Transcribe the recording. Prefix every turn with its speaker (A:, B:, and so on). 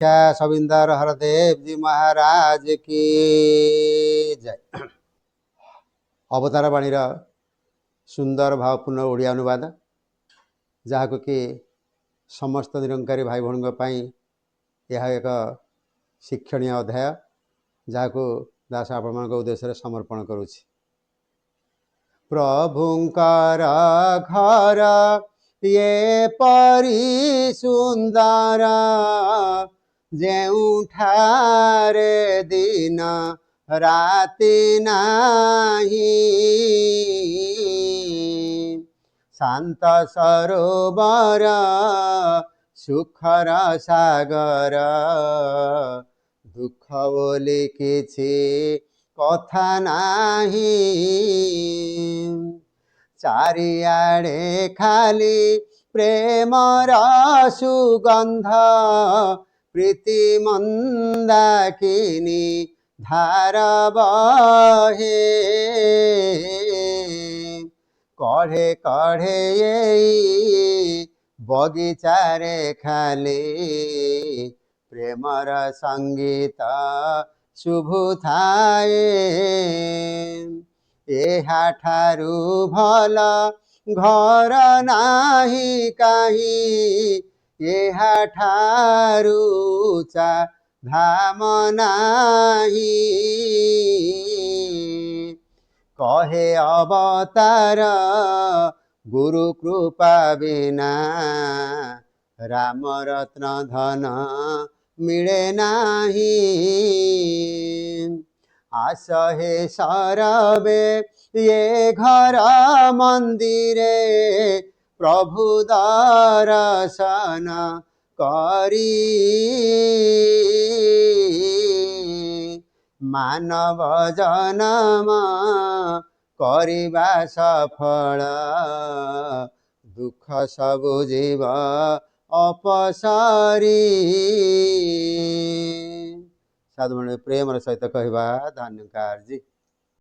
A: क्या सविंदर हरदेव जी महाराज की जय। अवतार बाणी सुंदर भावपूर्ण ओडिया अनुवाद जहाँ कि समस्त निरंकारी भाई भौणी यह एक शिक्षणीय अध्याय जहाँ को दास आपण उद्देश्य समर्पण करुछि। प्रभुंकर घर ये परी सुंदर जेउठारे दिन राति नाही शांत सरोवर सुखर सागर दुख बोली किछि कथा नाही चारिआडे खाली प्रेमर सुगंध प्रीति मंदाकिनी धार बहे कढ़े कढ़े बगीचारे खाली प्रेमर संगीत शुभु थाए एहाठारु भल घर नाही काहीं एहाठारु ऊंचा धाम नाही कहे अवतार गुरु कृपा बिना राम रत्न धन मिले नाही आस हे सरबे ये घर मंदिरे प्रभु दर्शन करी मानव जन्म करिबा सफल दुख सबु जीव अपसरी साधु प्रेम सहित कहवा धन्यकार जी।